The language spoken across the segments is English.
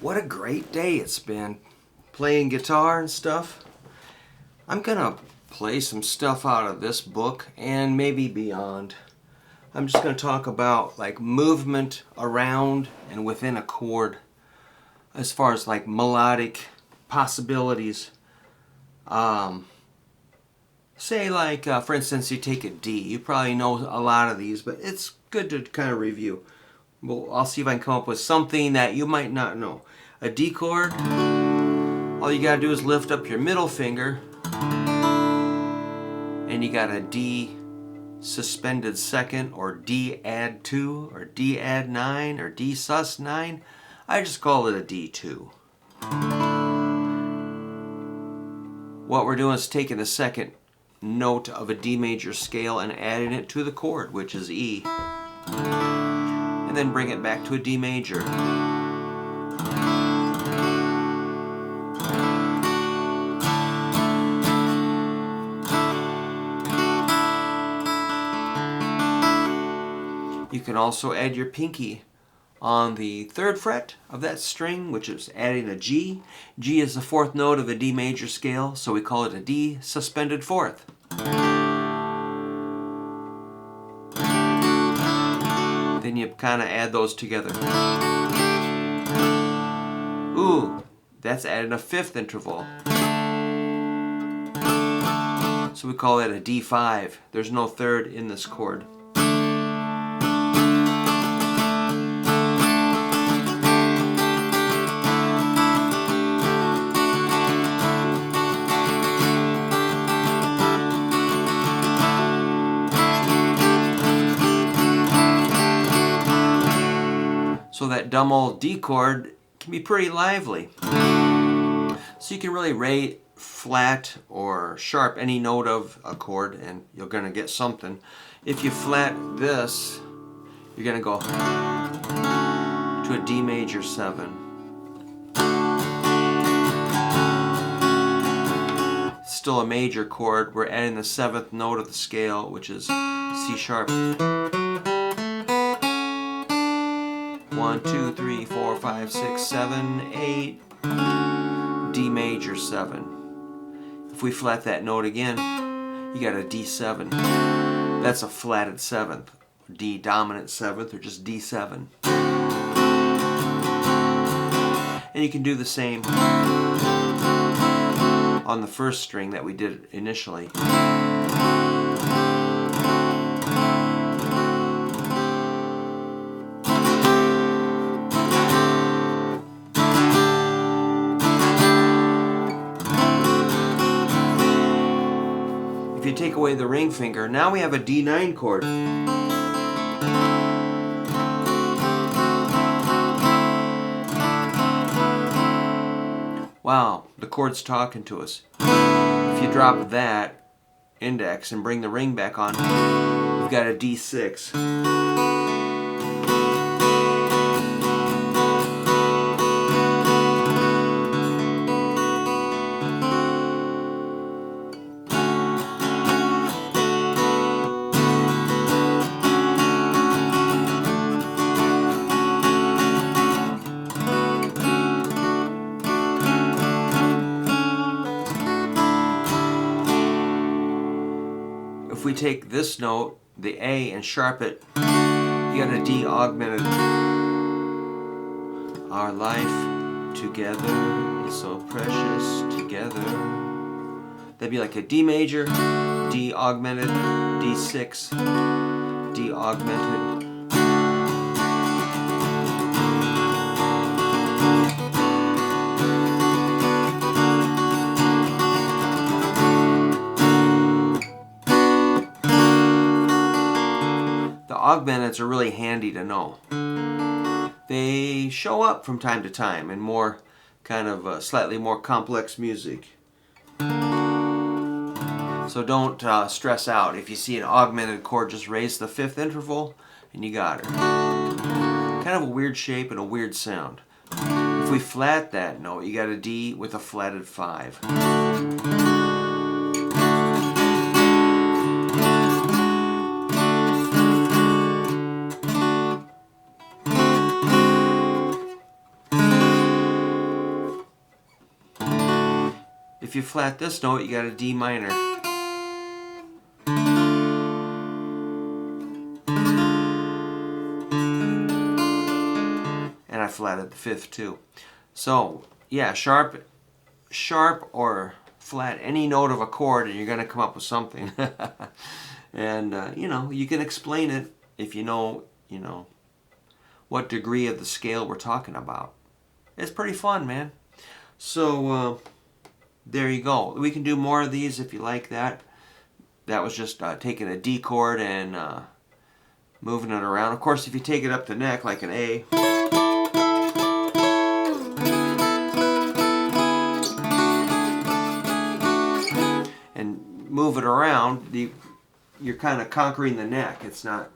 What a great day it's been playing guitar and stuff. I'm gonna play some stuff out of this book and maybe beyond. I'm just gonna talk about like movement around and within a chord as far as like melodic possibilities. Say like for instance you take a D. You probably know a lot of these, but it's good to kind of review. Well, I'll see if I can come up with something that you might not know. A D chord, all you gotta do is lift up your middle finger and you got a D suspended second, or D add 2, or D add 9, or D sus 9. I just call it a D2. What we're doing is taking the second note of a D major scale and adding it to the chord, which is E, and then bring it back to a D major. You can also add your pinky on the 3rd fret of that string, which is adding a G. G is the 4th note of a D major scale, so we call it a D suspended 4th. Then you kind of add those together. Ooh, that's adding a 5th interval. So we call it a D5. There's no 3rd in this chord. So that dumb old D chord can be pretty lively. So you can really rate flat or sharp any note of a chord and you're going to get something. If you flat this, you're going to go to a D major 7. It's still a major chord. We're adding the 7th note of the scale, which is C sharp. 1, 2, 3, 4, 5, 6, 7, 8, D major 7. If we flat that note again, you got a D7. That's a flatted 7th, D dominant 7th, or just D7. And you can do the same on the 1st string that we did initially. If you take away the ring finger, now we have a D9 chord. Wow, the chord's talking to us. If you drop that index and bring the ring back on, we've got a D6. If we take this note, the A, and sharp it, you got a D augmented. Our life together is so precious together. That'd be like a D major, D augmented, D6, D augmented. Augmenteds are really handy to know. They show up from time to time in more kind of slightly more complex music. So don't stress out. If you see an augmented chord, just raise the 5th interval and you got her. Kind of a weird shape and a weird sound. If we flat that note, you got a D with a flatted 5. If you flat this note, you got a D minor. And I flatted the 5th too. So yeah, sharp or flat any note of a chord and you're going to come up with something. And you know, you can explain it if you know what degree of the scale we're talking about. It's pretty fun, man. So there you go. We can do more of these if you like that. That was just taking a D chord and moving it around. Of course, if you take it up the neck like an A, and move it around, you're kind of conquering the neck. It's not.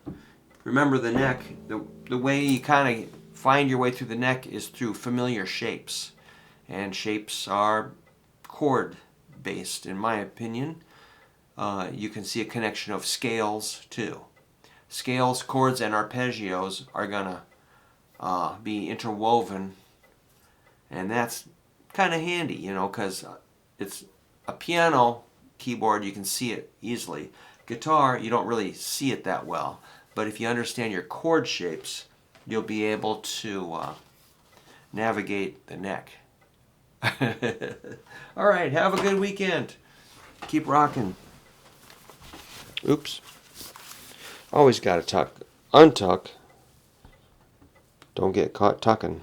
Remember the neck. The way you kind of find your way through the neck is through familiar shapes, and shapes are chord based, in my opinion. You can see a connection of scales too. Scales, chords, and arpeggios are gonna be interwoven, and that's kind of handy, you know, because it's a piano keyboard. You can see it easily. Guitar, you don't really see it that well, but if you understand your chord shapes, you'll be able to navigate the neck. All right, have a good weekend. Keep rocking. Oops. Always gotta tuck. Untuck. Don't get caught tucking.